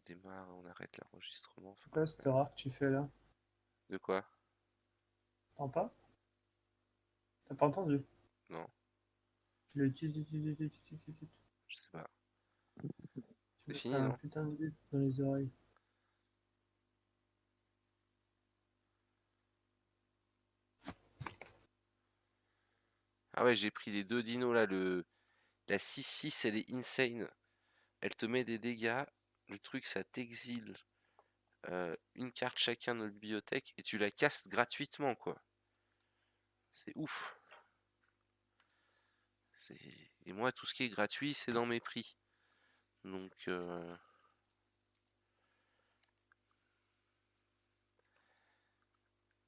démarre, on arrête l'enregistrement. Enfin, C'est quoi cette rare que tu fais là? de quoi? T'entends pas? T'as pas entendu? Non, Le je sais pas. tu C'est me fini, ferais un non? putain de bip dans les oreilles. Ah ouais, j'ai pris les deux dinos là. La 6-6, elle est insane. Elle te met des dégâts. Le truc, ça t'exile une carte chacun de notre bibliothèque et tu la castes gratuitement, quoi. C'est ouf. Et moi, tout ce qui est gratuit, c'est dans mes prix. Donc,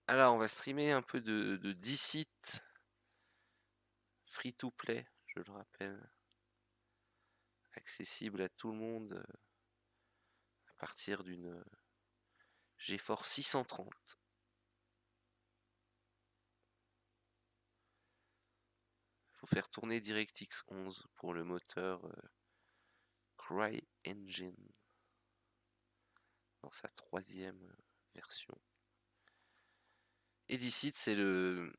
alors, on va streamer un peu de Dicit. Free to play, je le rappelle. Accessible à tout le monde à partir d'une GeForce 630. Faut faire tourner DirectX 11 pour le moteur CryEngine dans sa troisième version. Et d'ici, c'est le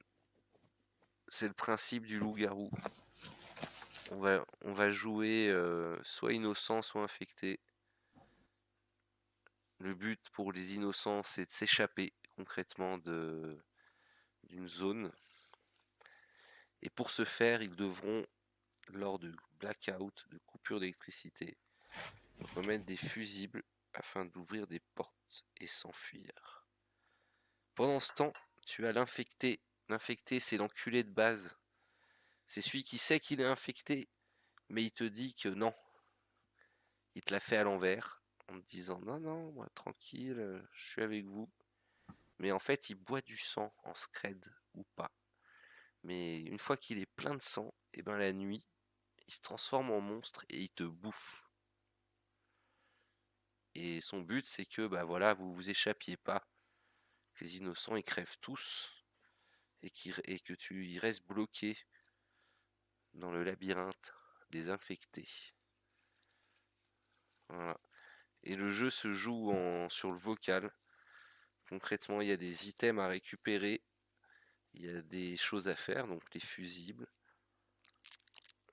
principe du loup-garou. On va jouer soit innocent, soit infecté. Le but pour les innocents, c'est de s'échapper concrètement d'une zone. Et pour ce faire, ils devront, lors de blackout, de coupure d'électricité, remettre des fusibles afin d'ouvrir des portes et s'enfuir. Pendant ce temps, tu as l'infecté. L'infecté, c'est l'enculé de base. C'est celui qui sait qu'il est infecté, mais il te dit que non. Il te l'a fait à l'envers, en te disant non, non, moi tranquille, je suis avec vous. Mais en fait, il boit du sang en scred ou pas. Mais une fois qu'il est plein de sang, et ben la nuit, il se transforme en monstre et il te bouffe. Et son but, c'est que bah voilà, vous vous échappiez pas. Que les innocents, ils crèvent tous et que tu y restes bloqué dans le labyrinthe des infectés. Voilà. Et le jeu se joue sur le vocal. Concrètement, il y a des items à récupérer, il y a des choses à faire, donc les fusibles.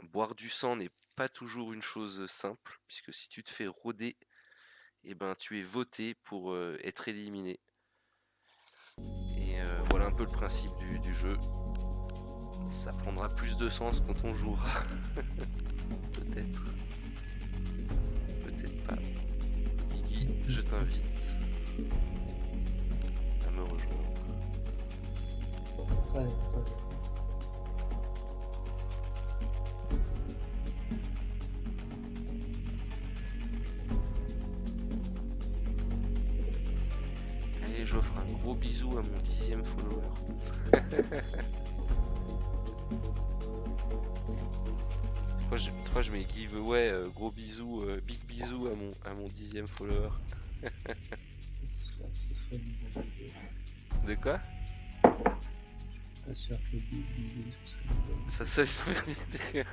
Boire du sang n'est pas toujours une chose simple, puisque si tu te fais rôder, eh ben, tu es voté pour être éliminé. Et voilà un peu le principe du jeu. Ça prendra plus de sens quand on jouera. Peut-être. Peut-être pas. Guigui, je t'invite à me rejoindre. Ouais, ça. Allez, j'offre un gros bisou à mon 10e follower. Je mets giveaway, gros bisou, big bisou à mon 10e follower. De quoi? Pas sûr que bisous. Ça seule idée.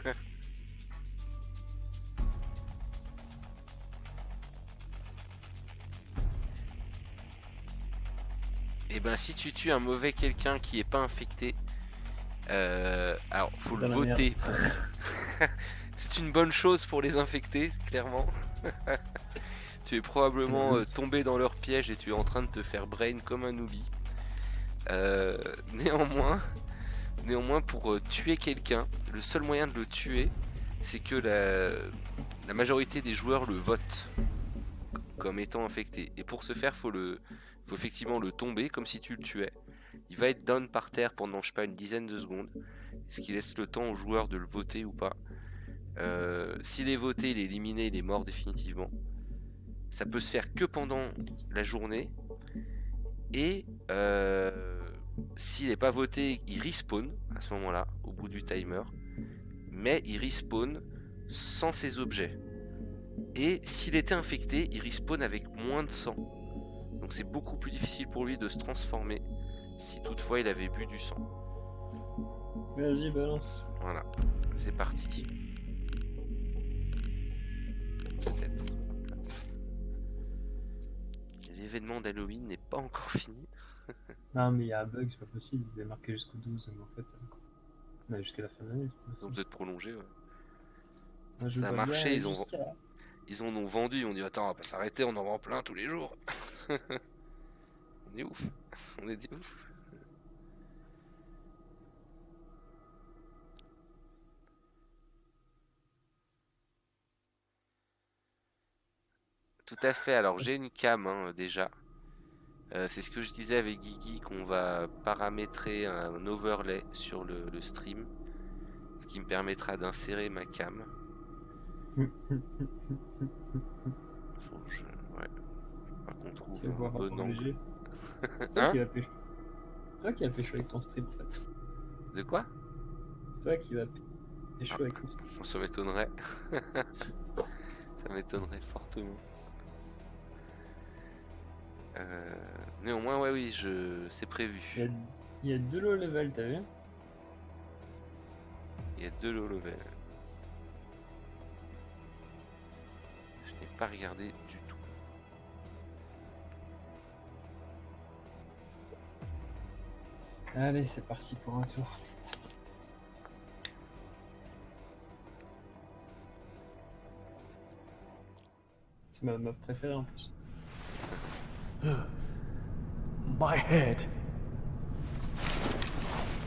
Et ben si tu tues un mauvais quelqu'un qui est pas infecté, alors faut le voter. C'est une bonne chose pour les infectés, clairement. Tu es probablement tombé dans leur piège et tu es en train de te faire brain comme un newbie. Néanmoins, pour tuer quelqu'un, le seul moyen de le tuer, c'est que la majorité des joueurs le votent comme étant infecté. Et pour ce faire, faut effectivement le tomber comme si tu le tuais. Il va être down par terre pendant, je sais pas, une dizaine de secondes, ce qui laisse le temps au joueur de le voter ou pas. S'il est voté, il est éliminé, il est mort définitivement. Ça peut se faire que pendant la journée. Et s'il n'est pas voté, il respawn à ce moment-là, au bout du timer. Mais il respawn sans ses objets. Et s'il était infecté, il respawn avec moins de sang. Donc c'est beaucoup plus difficile pour lui de se transformer si toutefois il avait bu du sang. Vas-y, balance. Voilà, c'est parti. Peut-être. l'événement d'Halloween n'est pas encore fini. Non, mais il y a un bug, c'est pas possible. Ils avaient marqué jusqu'au 12, mais en fait, on a jusqu'à la fin de l'année, c'est pas Ils ont possible. peut-être prolongé. Ouais. Moi, je Ça a vois marché, bien ils en ont vendu. Ils ont dit attends, on va pas s'arrêter, on en vend plein tous les jours. On est ouf. On est des ouf. Tout à fait. Alors j'ai une cam hein, déjà. C'est ce que je disais avec Guigui qu'on va paramétrer un overlay sur le stream, ce qui me permettra d'insérer ma cam. Faut que je... Ouais. Faut pas qu'on trouve Tu vas un voir bon rapport angle. léger. C'est Hein toi qui va pécho. C'est toi qui va pécho avec ton stream en fait. De quoi? C'est toi qui va pécho avec ton stream. Ça m'étonnerait. Ça m'étonnerait fortement. Néanmoins, ouais, oui, c'est prévu. Il y a 2 low level, t'as vu? Il y a 2 low level. Je n'ai pas regardé du tout. Allez, c'est parti pour un tour. C'est ma map préférée en plus. My head.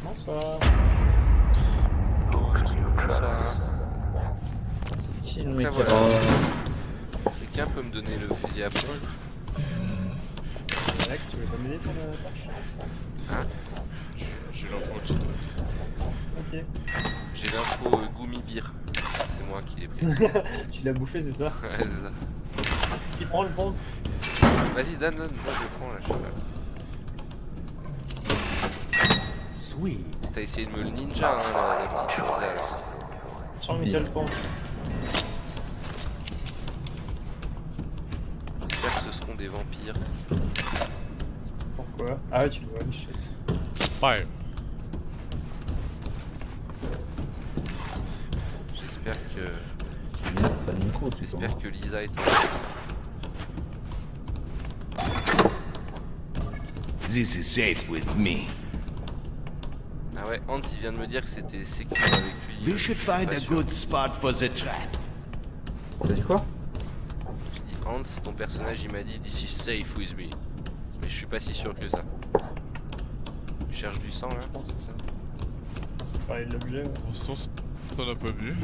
Bonsoir. Bonsoir. Chill, Donc mec. là, voilà. Quelqu'un peut me donner le fusil à pompe? Alex, tu veux pas m'aider pour la torche? Hein? J'ai l'info qui note. Ok. J'ai l'info Gummy Beer. C'est moi qui l'ai pris. Tu l'as bouffé, c'est ça? Ouais, c'est ça. Qui prend le pompe? Vas-y, donne, moi je le prends là, je sais pas. Sweet. T'as essayé de me le ninja, hein, la petite chose là. Charles Michael pompe. J'espère que ce seront des vampires. Pourquoi? Ah ouais, tu le vois, one shot. Ouais. J'espère que. Pas de micro, c'est J'espère que Lisa est en. This is safe with me. Ah ouais, Hans il vient de me dire que c'était sécure avec lui. We should Je suis find pas a sûr. good spot for the trap. T'as dit quoi? Je dis Hans, ton personnage il m'a dit this is safe with me. Mais je suis pas si sûr que ça. Tu cherches du sang là? Je pense. c'est ça. On s'est parlé de l'objet, ouais. Pour l'instant, t'en as pas vu.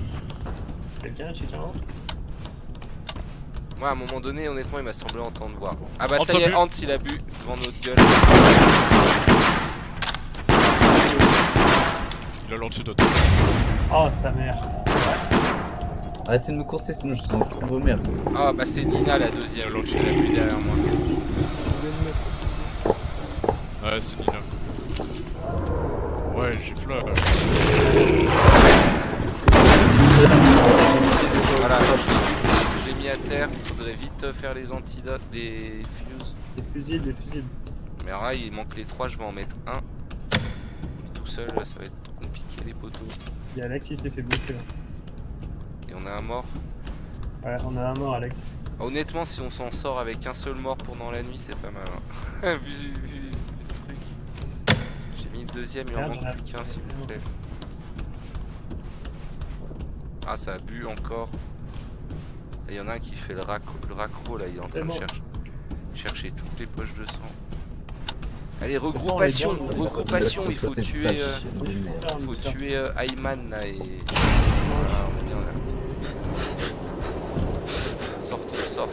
Quelqu'un a checké un autre? Moi à un moment donné, honnêtement, il m'a semblé entendre voir. Ah bah Hans ça y a est, bu. Hans il a bu devant notre gueule. Il a lancé d'autres. Oh, sa mère. Arrêtez de me courser, sinon je sens trop vomir. Ah bah c'est Dina la deuxième, Il a lancé. elle a bu derrière moi. Ouais, c'est Nina. Ouais, j'ai flash. Voilà, j'ai mis à terre, il faudrait vite faire les antidotes, les fuses. Des fusibles, des fusibles. Mais alors là, il manque les 3, je vais en mettre un. Mais tout seul, là, ça va être compliqué les poteaux. Il y a Alex, il s'est fait bouffer. Et on a un mort. Ouais, on a un mort, Alex. Honnêtement, si on s'en sort avec un seul mort pendant la nuit, c'est pas mal. Hein. vu le truc. J'ai mis le deuxième, il en Merde, manque j'en ai- plus qu'un, s'il vous plaît. Ah, ça a bu encore. Il y en a un qui fait le raccro là, il est en C'est train de bon. chercher toutes les poches de sang. Allez, façon, regroupation, les gars, regroupation, il faut tuer, Il faut tuer Ayman là et. Voilà, on est bien là. Sort.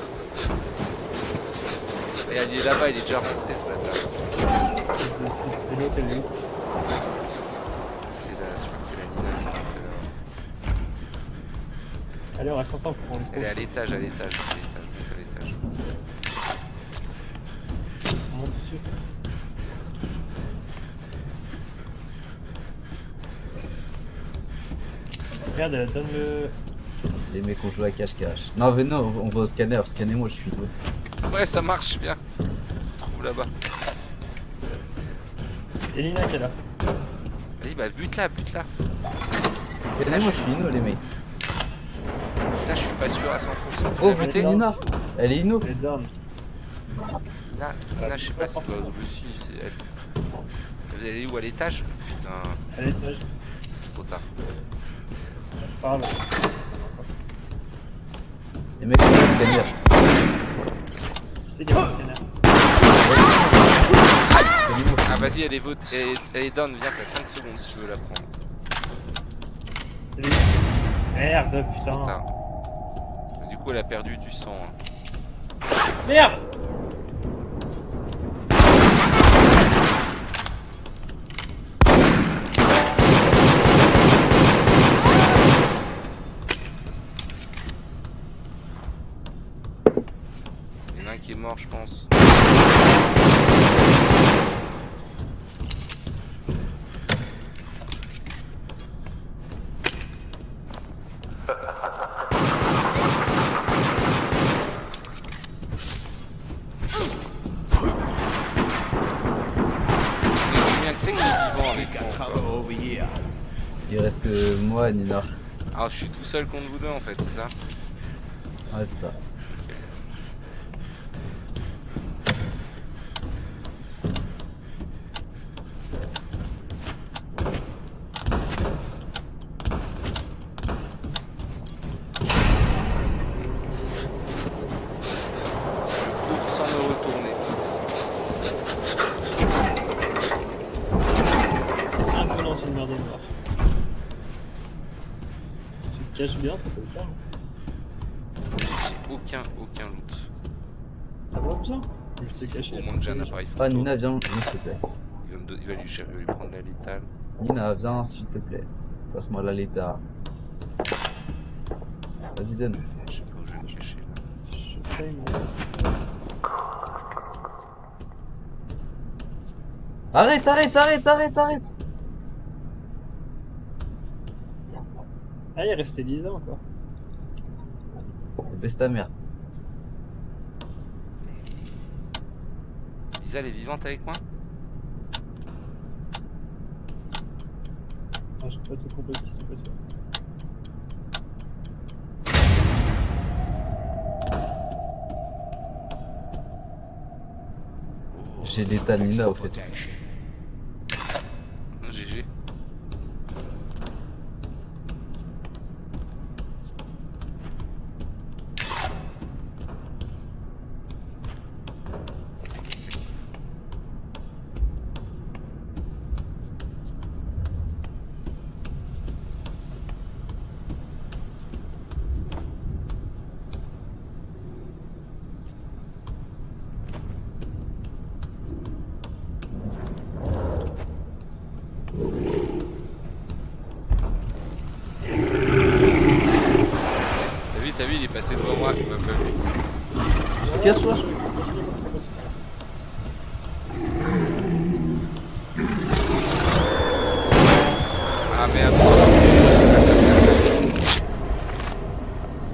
Et il est là-bas, il est déjà rentré ce bâtard. Et l'autre, elle est où? Je crois que c'est la Nina qui est là. Allez, on reste ensemble, faut qu'on le Elle trouve. est à l'étage. On monte dessus. Regarde, elle donne le. Les mecs ont joué à cache-cache. Non, mais non, on va au scanner. Scannez-moi, je suis doué. Ouais, ça marche bien. Trouve là-bas. Et Lina qui est là. Vas-y, bah bute-la. Scannez-moi, je suis inno, les mecs. Là, je suis pas sûr à 100%. Tu Oh, l'as putain, buté? non. Lina. Elle est inno. Elle est down. Nina, je sais pas si c'est où je suis, c'est elle. Vous allez où à l'étage? Putain, À l'étage. trop tard. Je parle. Les mecs, c'est le scanner. C'est des scanner. Ah vas-y, elle est down, viens, t'as 5 secondes si tu veux la prendre. Merde, Trop putain. tard. Du coup, elle a perdu du sang. Hein. Merde. Il y en a un qui est mort, je pense. Combien que c'est que c'est vivant avec moi Cover encore? over here. Il reste moi, Nina. Ah, je suis tout seul contre vous deux en fait, c'est ça? Ouais, c'est ça. Pour sans me retourner. Un peu l'ancienne merde est mort. Tu te caches bien, ça peut le faire. Hein. J'ai aucun loot. T'as pas besoin. Je t'ai caché. Au moins que j'ai un appareil photo. Ah, Nina, viens, s'il te plaît. Il va lui prendre la létale. Nina, viens, s'il te plaît. Passe-moi la létale. Vas-y, donne. Je sais pas où je vais me cacher là. Je fais une assassin. Arrête, arrête, arrête, arrête, arrête. Ah, il restait Lisa encore. Baisse ta mère. Lisa, elle est vivante avec moi? Ah, j'ai pas tout compris ce qui s'est passé. J'ai l'état de Nina, au fait. GG. T'as vu, il est passé devant moi, il m'a pas vu. Casse-toi. Continue comme ça, continue. Ah merde.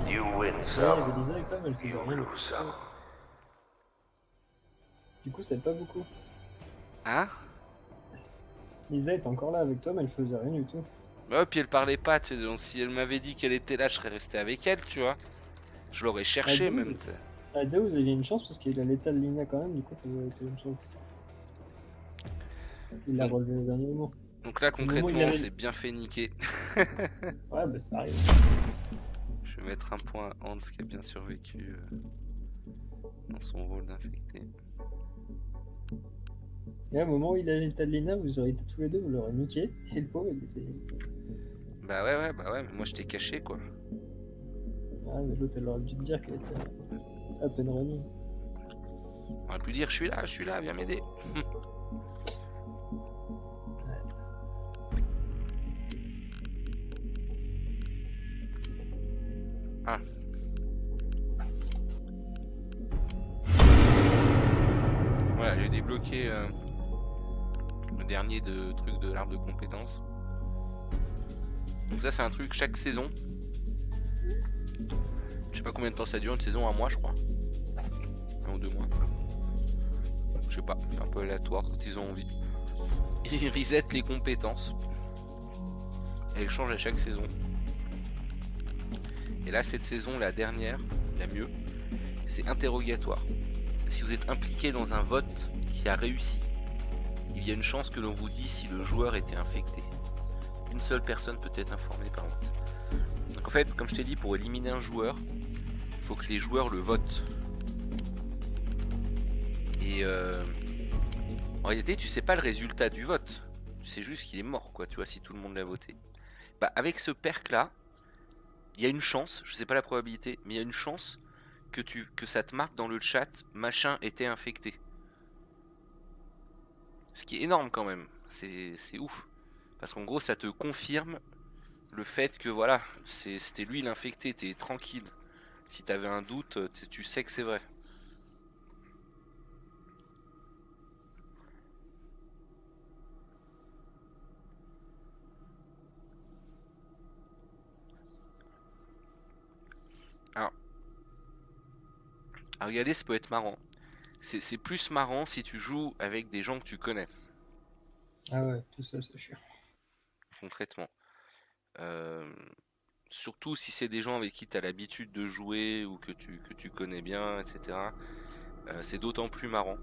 You win Ouais, il y some, avait Lisa avec toi, mais elle faisait you rien. lose some. Du coup, ça aide pas beaucoup. Hein? Lisa était encore là avec toi, mais elle faisait rien du tout. Bah, puis elle parlait pas, tu sais, donc si elle m'avait dit qu'elle était là, je serais resté avec elle, tu vois. Je l'aurais cherché Ah, même, oui. tu sais. À deux, vous aviez une chance parce qu'il a l'état de Lina quand même, du coup, t'as une chance. Il l'a relevé au dernier moment. Donc là, Au moment où concrètement, il avait- c'est bien fait niquer. Ouais, bah ça arrive. Je vais mettre un point à Hans qui a bien survécu dans son rôle d'infecté. Et au moment où il a l'état de Lina, vous auriez été tous les deux, vous l'aurez niqué. Et le pauvre, il était. Bah ouais, mais moi je t'ai caché quoi. Ah, mais l'autre, elle aurait dû te dire qu'elle était à peine running. On aurait pu dire je suis là, viens m'aider. Ah. Voilà, j'ai débloqué le dernier truc de l'arbre de compétences. Donc ça c'est un truc chaque saison. Je sais pas combien de temps ça dure, une saison, un mois je crois. 1 ou 2 mois. Je sais pas, c'est un peu aléatoire quand ils ont envie. Ils reset les compétences. Et elles changent à chaque saison. Et là cette saison, la dernière, la mieux, c'est interrogatoire. si vous êtes impliqué dans un vote qui a réussi, il y a une chance que l'on vous dise si le joueur était infecté. Une seule personne peut être informée par vote. Donc en fait, comme je t'ai dit, pour éliminer un joueur, il faut que les joueurs le votent. Et en réalité, tu sais pas le résultat du vote. Tu sais juste qu'il est mort, quoi, tu vois, si tout le monde l'a voté. Bah, avec ce perk là, il y a une chance, je sais pas la probabilité, mais il y a une chance que ça te marque dans le chat, machin était infecté. Ce qui est énorme quand même, c'est ouf. Parce qu'en gros, ça te confirme le fait que voilà, c'était lui l'infecté, t'es tranquille. Si t'avais un doute, tu sais que c'est vrai. Alors regardez, ça peut être marrant. C'est plus marrant si tu joues avec des gens que tu connais, Ah ouais, tout seul, c'est chiant. concrètement. Surtout si c'est des gens avec qui tu as l'habitude de jouer ou que tu connais bien, etc. C'est d'autant plus marrant.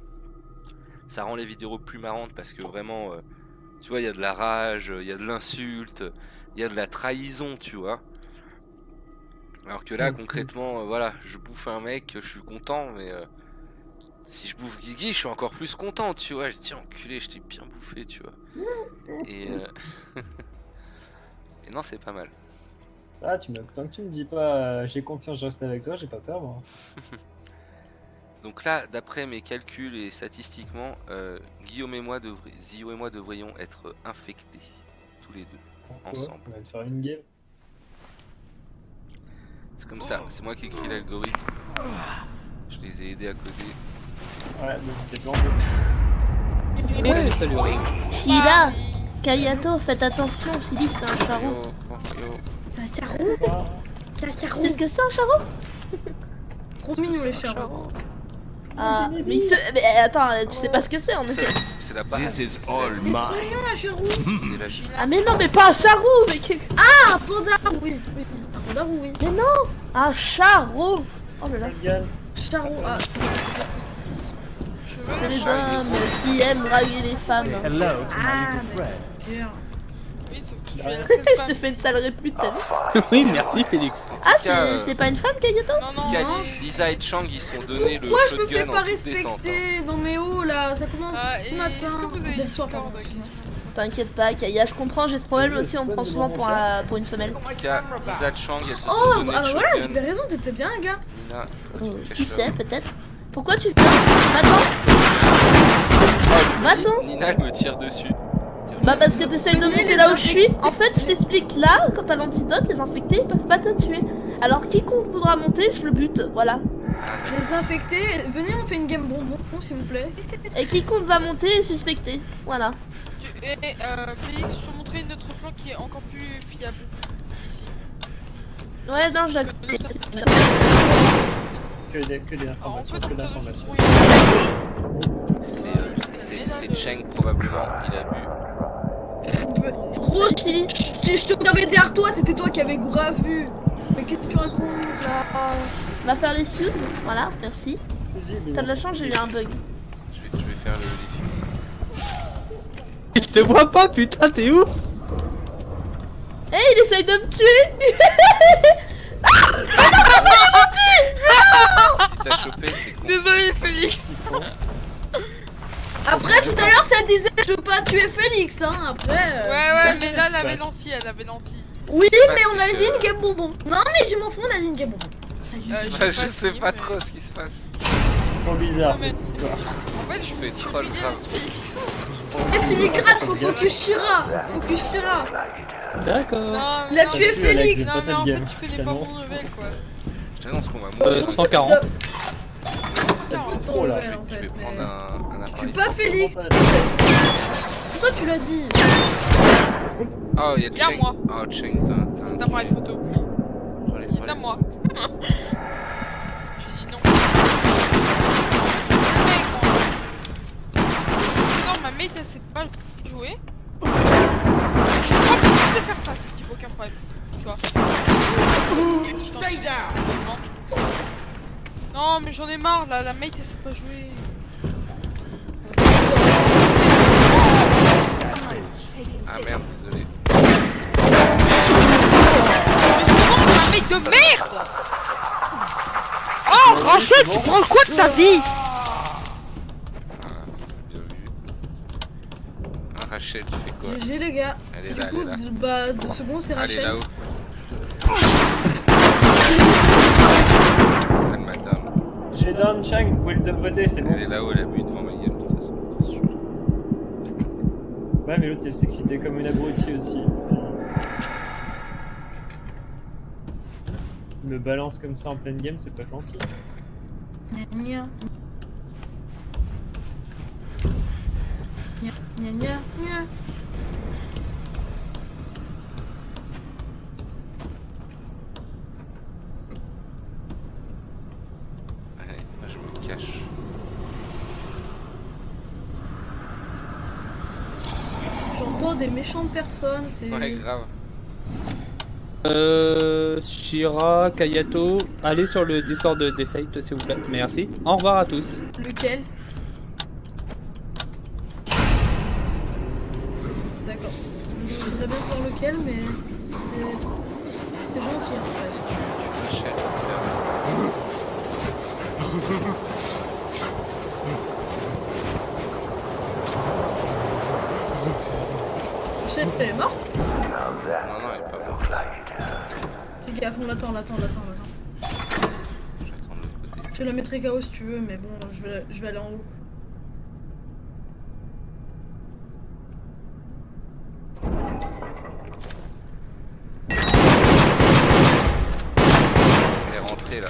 Ça rend les vidéos plus marrantes parce que vraiment, tu vois, il y a de la rage, il y a de l'insulte, il y a de la trahison, tu vois. Alors que là, concrètement, voilà, je bouffe un mec, je suis content, mais si je bouffe Guigui, je suis encore plus content, tu vois. Je dis, tiens, enculé, je t'ai bien bouffé, tu vois. Et, et non, c'est pas mal. Ah, tant que tu me dis pas j'ai confiance, je reste avec toi, j'ai pas peur, moi. Donc là, d'après mes calculs et statistiquement, Guillaume et moi devrions être infectés, tous les deux, Pourquoi ensemble. On va te faire une game. C'est comme ça, c'est moi qui ai écrit l'algorithme. Je les ai aidés à coder. Ouais, donc t'es planté. Salut. Sheila, Kayato, faites attention, Philippe c'est un charreau. C'est un charreau. C'est un Tu sais charreau. ce que c'est un charreau? Trop mignon les charreaux. Ah, mais attends, tu sais pas ce que c'est en effet. C'est la base. This is c'est all C'est trop mine. mignon un charreau. C'est la Ah mais non, mais pas un charreau, mais Ah, un panda. Oui, oui. Un panda, oui. mais non, un charreau. Oh là là. Regarde. Charreau. Ah. C'est les hommes qui aiment draguer les femmes. Hello to my Ah, little friend. Bien. Oui, sauf que je suis la seule femme. Je te fais une sale répute, t'as vu? Oui, merci Félix. Ah, En tout cas, c'est pas une femme, Kayato? Non, non. Lisa et Chang, ils sont donnés le Pourquoi je me fais shotgun pas en toute détente. hein. respecter dans mes hauts là? Ça commence Ah, et ce matin. est-ce que vous avez Dès le une soir, corde pardon. T'inquiète pas, Kaya, je comprends, j'ai ce problème aussi, on me prend souvent pour une femelle. En tout cas, Lisa et Chang, elles se sont Oh, donné ah le bah voilà, shotgun. j'avais raison, t'étais bien, gars. Nina, pourquoi tu me caches Qui ça sait, peut-être? Pourquoi tu viens? Va-t'en! Va-t'en! Nina, elle me tire dessus. Bah parce que t'essayes de Venez, monter les là où je suis. infectés. En fait, je t'explique là, quand t'as l'antidote, les infectés ils peuvent pas te tuer. Alors quiconque voudra monter, je le bute, voilà. Les infectés, venez, on fait une game bonbon, s'il vous plaît. Et quiconque va monter est suspecté, voilà. Félix, je te montrerai notre plan qui est encore plus fiable. Ici. Ouais, non, je la Que des Alors, en informations, fait, que en termes de d'informations. C'est Cheng probablement, il a bu. Gros, je te regardais derrière toi, c'était toi qui avais grave vu. Mais qu'est-ce que tu racontes là? va faire les suds, voilà, merci. Fusible, T'as de la chance, j'ai eu un bug. Je vais faire le diffuse. Je te vois pas, putain, t'es où? Eh, il essaye de me tuer. Il t'a chopé, c'est con. Désolé, Félix. Après, tout à l'heure, ça disait je veux pas tuer Félix, hein. Après. Ouais, mais là, elle se avait passe. lenti, elle avait lenti. Oui, Ce qui se mais passe, on a c'est dit que- une game bonbon. Non, mais je m'en fous, on a dit une game bonbon. Je sais pas trop ce qui se passe. C'est trop bizarre Non, mais- cette histoire. En fait, Il je se me fait suis troll brûlée grave. avec Félix. Et filigrane, faut focus Shira. Focus Shira. Non, D'accord. Il a mais tué Alex, Félix. c'est Non, pas mais cette en fait, game, tu je connais pas mon t'annonce. level, quoi. Je t'annonce qu'on va mourir. 140. C'est trop, là. Je vais prendre un Tue appareil. pas Félix. Toi, tu l'as dit. Oh, il y a Viens, Cheng. moi. Oh, Cheng, t'as C'est un appareil photo. Relais, Il est relais. à moi. J'ai dit non. Non, ma mate, elle sait pas jouer. Je suis pas obligée de faire ça, si tu veux, aucun problème. Tu vois. Stay down. Non, Non, mais j'en ai marre là, la mate elle sait pas jouer. Ah merde, désolé. Mais c'est bon, la mate de merde. Oh, Rachel, tu prends quoi de ta vie? Voilà, ça c'est bien vu. Ah, Rachel, tu fais quoi? GG les gars. Elle est Du là, coup, elle est là. bah, de second, c'est Elle est Rachel. là-haut. Elle m'attend. J'ai Dan Chang, vous pouvez le voter, c'est bon. Elle est là-haut, elle a bu devant ma gueule, de toute façon, c'est sûr. Ouais, mais l'autre elle s'excitait comme une abrutie aussi. Putain. Il me balance comme ça en pleine game, c'est pas gentil. Gna gna. Gna gna gna gna. Allez, moi je me cache. J'entends des méchantes personnes, c'est... Ouais, grave. Shira, Kayato, allez sur le Discord de Decide s'il vous plaît. Merci. Au revoir à tous. Lequel? D'accord. Je voudrais bien savoir lequel, mais c'est gentil en fait. Rachel, Michel, elle est morte? non, non, elle est pas morte. Fais gaffe, on l'attend. J'attends de l'autre côté. Je la mettrai KO si tu veux, mais bon, je vais aller en haut. Elle est rentrée là.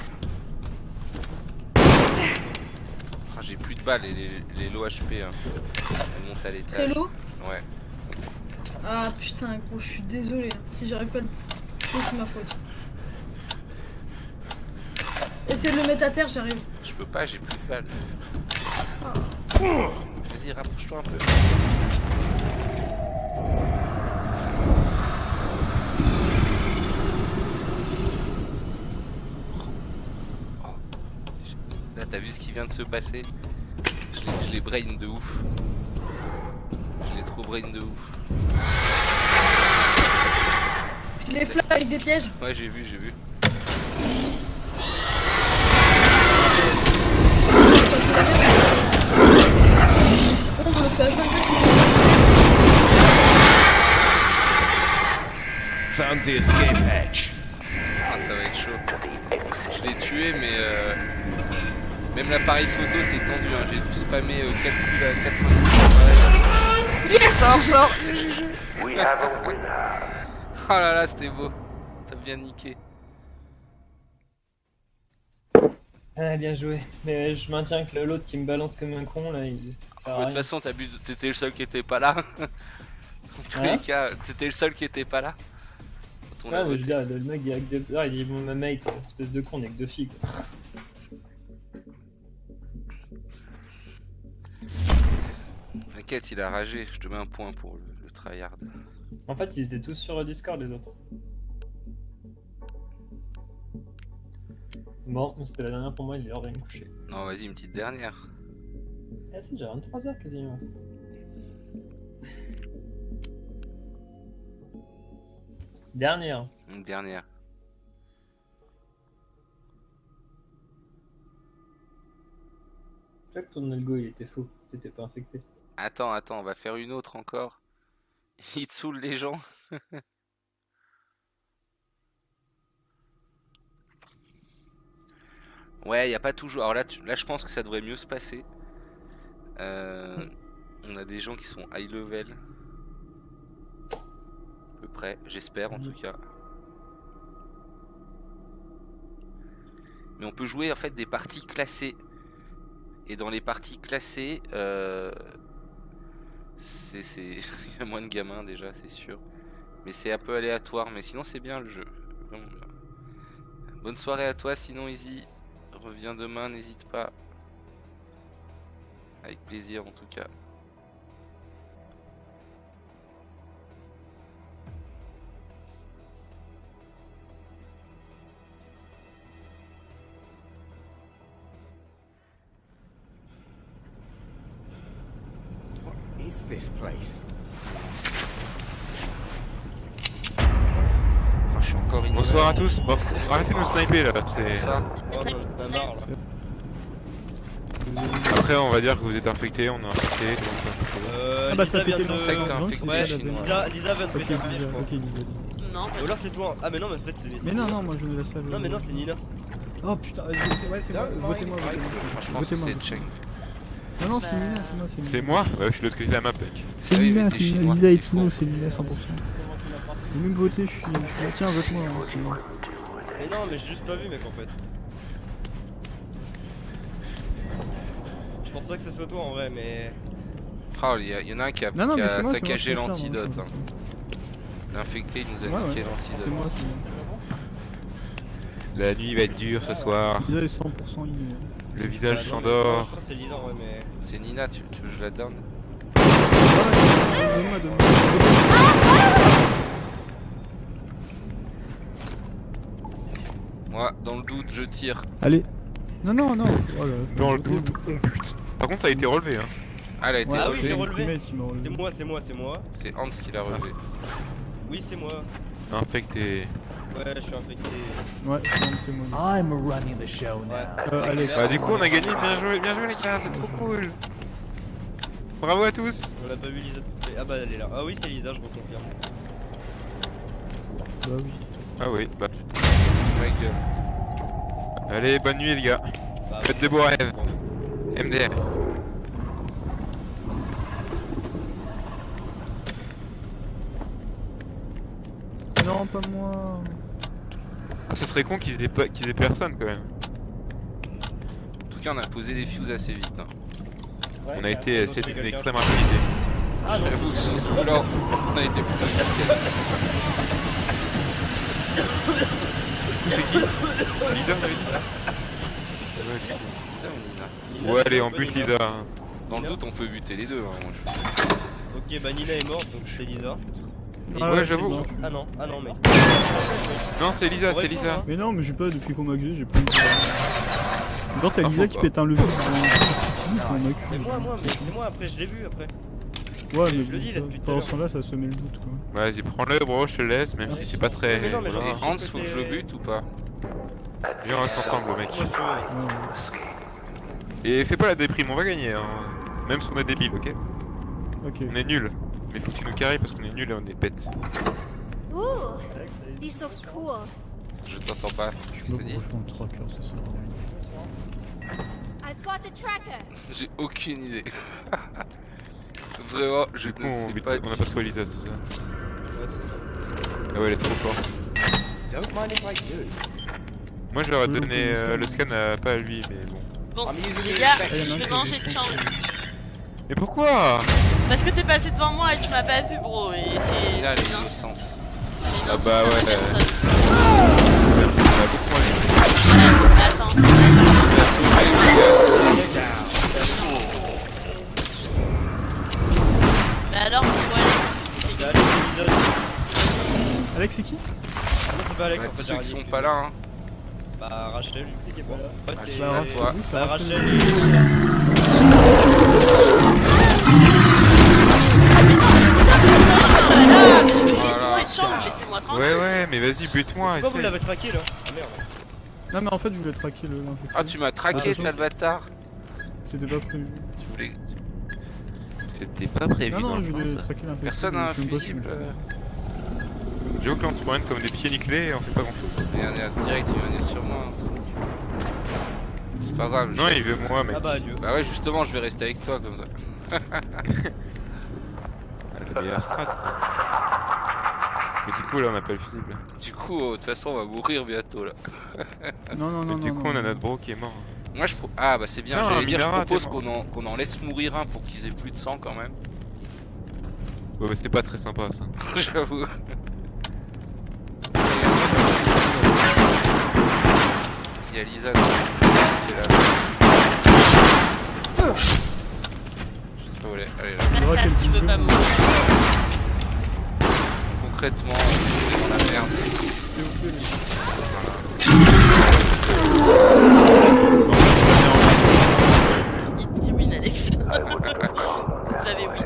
Ah, j'ai plus de balles et les low HP. Hein. Elle monte à l'étage. Très low? Ouais. Ah putain, gros, je suis désolé. Si j'arrive pas à le... C'est ma faute. Essaye de le mettre à terre, j'arrive. Je peux pas, j'ai plus de balles. Vas-y, rapproche-toi un peu. Oh. Là, t'as vu ce qui vient de se passer? Je l'ai brain de ouf. Je l'ai trop brain de ouf. Je les flingue avec des pièges. Ouais, j'ai vu, j'ai vu. On me fait Found the escape hatch. Ah, ça va être chaud. Je l'ai tué, mais même l'appareil photo c'est tendu. Hein. J'ai dû spammer 4-5 coups. Yes, Sors. Oh là là, c'était beau. T'as bien niqué. Ah, bien joué. Mais je maintiens que l'autre qui me balance comme un con là, il. De toute façon, t'étais le seul qui était pas là. Dans tous les cas, c'était le seul qui était pas là. Quand on a Ah, mais voté. je veux dire, le mec il a que deux. Ah, il dit bon, ma mate, espèce de con, on est que deux filles quoi. T'inquiète, il a ragé. Je te mets un point pour le tryhard. En fait, ils étaient tous sur Discord les autres. Bon, c'était la dernière pour moi, il est l'heure d'aller me coucher. Non, vas-y, une petite dernière. Ah si, j'ai 23h quasiment. Dernière. Une dernière. Tu vois que ton algo il était faux, t'étais pas infecté. Attends, on va faire une autre encore. Il te saoule les gens. Ouais, y a pas toujours. Alors là, là, je pense que ça devrait mieux se passer. On a des gens qui sont high level. À peu près, j'espère en tout cas. Mais on peut jouer en fait des parties classées. Et dans les parties classées, il y a moins de gamins déjà, c'est sûr. Mais c'est un peu aléatoire, mais sinon c'est bien le jeu. Vraiment bien. Bonne soirée à toi, sinon Easy. Reviens demain, n'hésite pas. Avec plaisir en tout cas. is this place? Je suis encore innocent. Bonsoir à tous. Bon, arrêtez de nous sniper là. Bonsoir. Après, on va dire que vous êtes infecté, on est infecté. Ah bah ça pété C'est ça que t'as infecté Ouais, chinois. Lisa vient de péter un je crois. Ok, Lisa. Non, Ou alors c'est toi. Ah mais non, mais en fait c'est. Mais non, non, moi je ne laisse pas. Non mais non, c'est Nina. Oh putain, ouais, c'est moi. Votez-moi, Je pense que c'est Cheng. Non, non, c'est Nina, c'est moi. C'est moi? Ouais, je suis de l'autre côté de la map, mec. C'est Ah oui, Nina, mais c'est t'es Nina. chinois, Lisa et t'es Tino, faux. c'est Nina 100%. J'ai même voté, je suis là, tiens, vote-moi. C'est moi. Mais non, mais j'ai juste pas vu, mec, en fait. Je pense pas que ce soit toi en vrai, mais. Oh, il y en a un qui a, Non, non, qui mais a c'est moi, saccagé c'est moi, l'antidote. c'est hein. moi. L'infecté, il nous a Ouais, niqué ouais. l'antidote. C'est moi, c'est moi. La nuit va être dure ce soir. Lisa est 100% inné. Le visage Je s'endort. crois que c'est Lisa en vrai, mais. C'est Nina, tu veux que je la donne? Donne-moi, donne-moi. Moi, dans le doute, je tire. Allez. Non, non, non. Oh là, Dans le doute, on bute. Par contre, ça a été relevé. Hein. Ah, elle a été Ouais, Ah oui, je l'ai relevée. relevé. qui m'a relevé. C'est moi, c'est moi, c'est moi. C'est Hans qui l'a relevé. Oui, c'est moi. Infecté. Ouais, je suis infecté. Ouais, c'est moi. I'm running the show now. Alex. Bah, du coup, on a gagné. Bien joué les gars, c'est trop cool. Bravo à tous. On l'a pas vu Lisa. Ah bah elle est là. Ah oui, c'est Lisa, je reconfirme. Bah oui. Ah oui, bah. Ma gueule. Allez, bonne nuit les gars. Bah, Faites des beaux rêves. MDR. Non, pas moi. Ah, ce serait con qu'ils aient personne quand même. En tout cas, on a posé les fuses assez vite. Hein. On a été c'est d'une extrême rapidité. J'avoue que sur ce coup-là, on a été plutôt efficace. C'est qui Lisa, on avait dit ça? Ça, ou Nina? Ouais, allez, en but Lisa. Dans le doute, on peut buter les deux. Hein. Moi, je suis... Ok, bah Nina est morte, donc c'est Lisa. Ah Ouais, j'avoue. c'est bon. Ah non, mec. Non, c'est Lisa, c'est Lisa. Mais non, mais j'ai pas, depuis qu'on m'a accusé, j'ai pas eu de... Genre t'as Ah, Lisa faut qui pas. pète un levier devant C'est moi, mais c'est moi après, je l'ai vu après. Ouais, je mais le dis, là, depuis tout à pendant l'heure. ce temps-là, ça se met le doute quoi. Vas-y, prends-le, bro, je te laisse, même si c'est pas très. Mais non, mais voilà. Et genre- Hans, faut que je le bute ou pas? Viens, on reste ensemble, mec. Moi, je suis Et fais pas la déprime, on va gagner, hein. Même si on est débile, ok? Ok. On est nul. Mais faut que tu nous carries parce qu'on est nul et on est bête. Ooh, this looks cool. Je t'entends pas. Je me C'est dit? branche dans le tracker, ça sert à rien. I've got a tracker. J'ai aucune idée. Vraiment, je Du coup, ne on sais bute- pas. on a pas trouvé Lisa, c'est ça? Ah ouais, elle est trop forte. Don't mind if I do. Moi j'aurais donné le scan à pas à lui, mais bon. Bon, I'm using les the gars, infection. je vais manger de chance. Mais pourquoi? Parce que t'es passé devant moi et tu m'as pas vu, bro. Et c'est. Nina, elle est innocente. c'est une Ah bah ouais. personne. On a beaucoup moins vu. Attends. Bah alors, ouais. Alex, c'est qui? c'est pas Alex Ouais, en fait. ceux qui j'ai sont rien pas là, hein. Bah Rachel, je sais qui est pas là. Ouais, c'est. Bah, toi. oui, Bah ça Rachel Rachel. et. Laissez-moi tranquille. Ouais, mais vas-y, bute-moi. Pourquoi vous essaye. l'avez traqué là? Ah merde. Non, mais en fait, je voulais traquer le l'infecté. Ah, tu m'as traqué, Attention. sale bâtard. C'était pas prévu. Tu voulais. C'était pas prévu Non, dans non, le je plan, voulais ça. traquer l'infecté. Personne a un je sais même pas si fusible. J'avoue que là on te promène comme des pieds nickelés et on fait pas grand chose. Regarde, direct, il va venir sur moi. C'est pas grave. Non, je- il veut moi, mec. Ah bah adieu. Bah ouais, justement, je vais rester avec toi comme ça. Ah, la meilleure strat, ça. Mais du coup, là on a pas le fusible. Du coup, de toute façon, on va mourir bientôt là. Non, non, non. Et du non, coup, non, on a non. notre bro qui est mort. Moi, Ah, bah c'est bien. Tiens, J'allais dire, je Minara, propose t'es qu'on en laisse mourir un pour qu'ils aient plus de sang quand même. Ouais, mais c'était pas très sympa ça. J'avoue. Il y a Lisa qui est là. Je sais pas où elle est. Elle est là. Personne qui veut pas mourir. Concrètement, on est dans la merde. Il dit oui, Alex. Vous savez oui.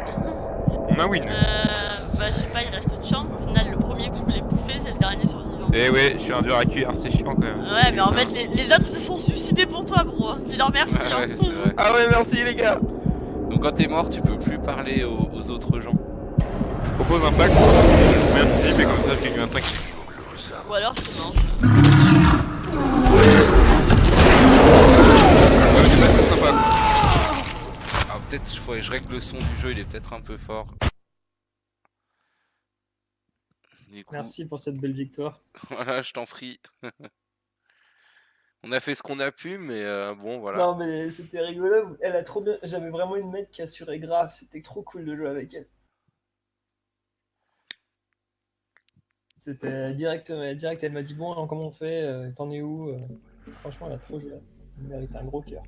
désolé, je suis un dur à cuire, c'est chiant quand même. Ouais, mais en fait, les autres se sont suicidés pour toi, bro. Dis-leur merci. Ouais, hein. ouais, c'est vrai. Ah ouais, merci les gars. Donc quand t'es mort, tu peux plus parler aux autres gens. Je propose un pacte, je mets anticiper comme ça, je gagne 25. Ou alors, je te mange. Ouais, c'est pas très sympa. Alors peut-être je règle le son du jeu, il est peut-être un peu fort. Du coup, Merci pour cette belle victoire. voilà, je t'en prie. On a fait ce qu'on a pu, mais bon, voilà. Non, mais c'était rigolo. Elle a trop bien. J'avais vraiment une mec qui assurait grave. C'était trop cool de jouer avec elle. C'était direct, elle m'a dit bon, alors, comment on fait t'en es où Franchement, elle a trop joué. Elle mérite un gros cœur.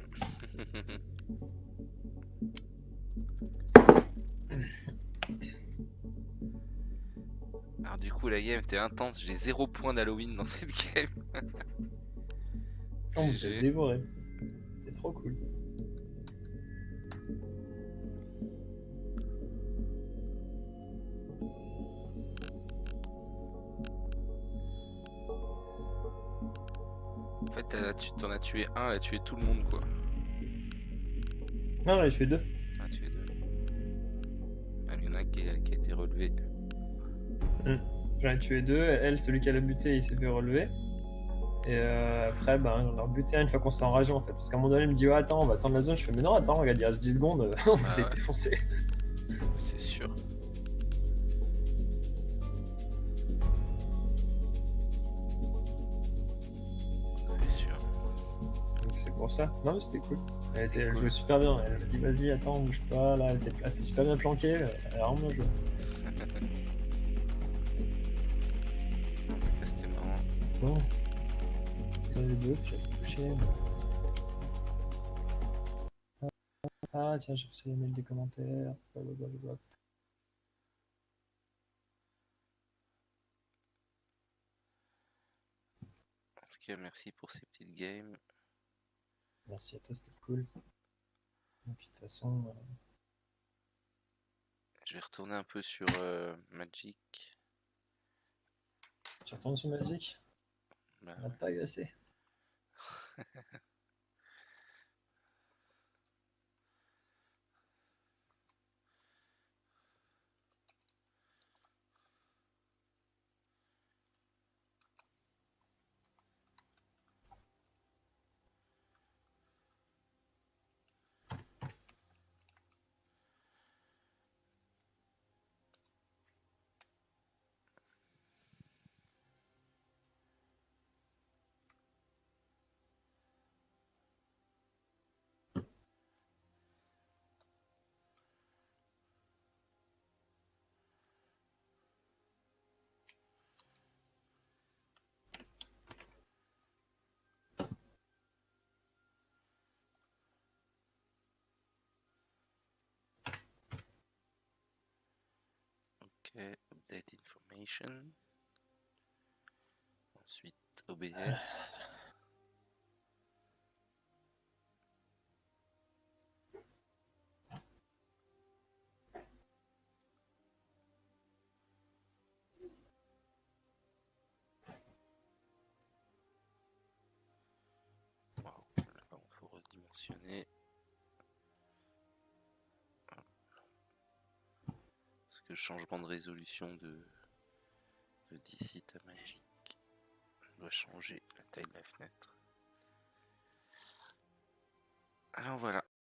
Alors du coup, la game était intense. J'ai 0 points d'Halloween dans cette game. Oh, vous avez dévoré. C'est trop cool. En fait, tu t'en as tué un, elle a tué tout le monde, quoi. Non, là, je fais 2. Ah, tué 2. Ah, il y en a un qui a été relevé. J'en ai tué 2. Elle, celui qui a buté, il s'est fait relever. Et après, ben, on a rebuté un une fois qu'on s'est enragé en fait. Parce qu'à un moment donné, il me dit, ouais, attends, on va attendre la zone. Je fais, mais non, attends, regarde, il reste 10 secondes, on va les défoncer. C'est sûr. C'est sûr. Donc c'est pour ça. Non, mais c'était cool. Elle jouait super bien. Elle m'a dit, vas-y, attends, bouge pas. Là, elle s'est super bien planquée. Elle a vraiment bien joué. C'était marrant. Bon. Ils ont les deux, puis j'ai touché. Ah, tiens, j'ai reçu les mails des commentaires. Blablabla. En tout cas, merci pour ces petites games. Merci à toi, c'était cool. Et puis de toute façon, Je vais retourner un peu sur Magic. tu retournes sur Magic? Bah, On n'a pas eu assez. ok, update information. Ensuite, OBS. Wow, là, il faut redimensionner. Parce que le changement de résolution de d'ici à Magic doit changer la taille de la fenêtre. Alors voilà.